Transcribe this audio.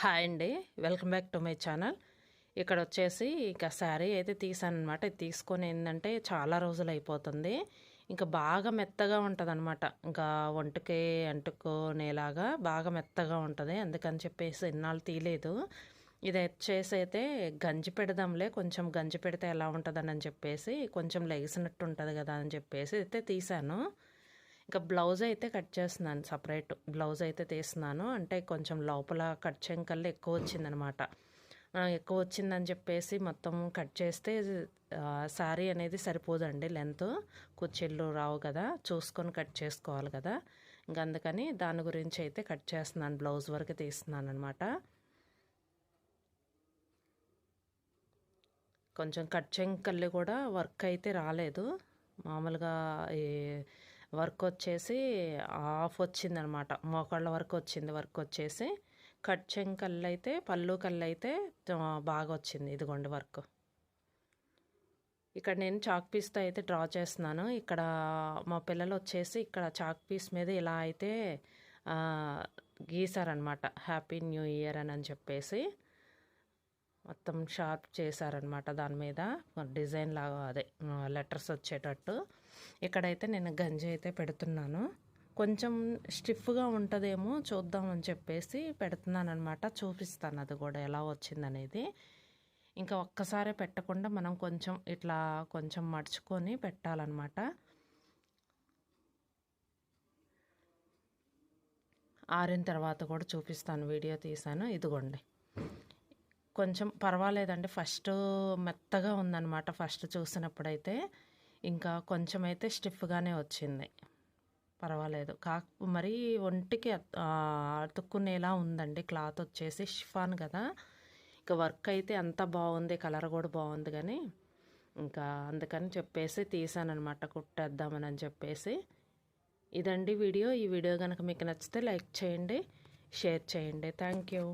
Hi అండి, welcome back to my channel. ఇక్కడ వచ్చేసి ఇక శారీ అయితే తీసాను అనమాట. ఇది తీసుకొని ఏంటంటే చాలా రోజులు అయిపోతుంది. ఇంకా బాగా మెత్తగా ఉంటుంది అనమాట. ఇంకా ఒంటికి అంటుకునేలాగా బాగా మెత్తగా ఉంటుంది. అందుకని చెప్పేసి ఇన్నాళ్ళు తీయలేదు. ఇది వచ్చేసి అయితే గంజి పెడదాంలే, కొంచెం గంజి పెడితే ఎలా ఉంటుందని చెప్పేసి కొంచెం లెగిసినట్టు ఉంటుంది కదా అని చెప్పేసి అయితే తీసాను. ఇంకా బ్లౌజ్ అయితే కట్ చేస్తున్నాను, సపరేట్ బ్లౌజ్ అయితే తీస్తున్నాను. అంటే కొంచెం లోపల కట్ చేయకల్లా ఎక్కువ వచ్చిందనమాట. ఎక్కువ వచ్చిందని చెప్పేసి మొత్తం కట్ చేస్తే శారీ అనేది సరిపోదండి, లెంత్ కుచ్చిళ్ళు రావు కదా, చూసుకొని కట్ చేసుకోవాలి కదా. ఇంకా అందుకని దాని గురించి అయితే కట్ చేస్తున్నాను, బ్లౌజ్ వరకు తీస్తున్నాను అనమాట. కొంచెం కట్ చేయకల్లి కూడా వర్క్ అయితే రాలేదు. మామూలుగా ఈ వర్క్ వచ్చేసి ఆఫ్ వచ్చిందనమాట, మోకాళ్ళ వరకు వచ్చింది వర్క్ వచ్చేసి. కట్ చెంకల్లు అయితే పళ్ళు కళ్ళు అయితే బాగా వచ్చింది. ఇదిగోండి వర్క్. ఇక్కడ నేను చాక్ పీస్తో అయితే డ్రా చేస్తున్నాను. ఇక్కడ మా పిల్లలు వచ్చేసి ఇక్కడ చాక్ పీస్ మీద ఇలా అయితే గీసారనమాట, హ్యాపీ న్యూ ఇయర్ అని చెప్పేసి మొత్తం షార్ప్ చేశారనమాట. దాని మీద డిజైన్ లాగా అదే లెటర్స్ వచ్చేటట్టు. ఇక్కడైతే నేను గంజి అయితే పెడుతున్నాను. కొంచెం స్టిఫ్గా ఉంటుందేమో చూద్దామని చెప్పేసి పెడుతున్నాను అనమాట. చూపిస్తాను అది కూడా ఎలా వచ్చిందనేది. ఇంకా ఒక్కసారి పెట్టకుండా మనం కొంచెం ఇట్లా కొంచెం మడుచుకొని పెట్టాలన్నమాట. ఆరిన తర్వాత కూడా చూపిస్తాను, వీడియో తీసాను. ఇదిగోండి, కొంచెం పర్వాలేదండి. ఫస్ట్ మెత్తగా ఉందన్నమాట ఫస్ట్ చూసినప్పుడైతే. ఇంకా కొంచెం అయితే స్టిఫ్గానే వచ్చింది, పర్వాలేదు. మరీ ఒంటికి అతుక్కునేలా ఉందండి. క్లాత్ వచ్చేసి షిఫాన్ కదా. ఇంకా వర్క్ అయితే అంత బాగుంది, కలర్ కూడా బాగుంది. కానీ ఇంకా అందుకని చెప్పేసి తీసానమాట, కుట్టేద్దామని చెప్పేసి. ఇదండి వీడియో. ఈ వీడియో కనుక మీకు నచ్చితే లైక్ చేయండి, షేర్ చేయండి. Thank you.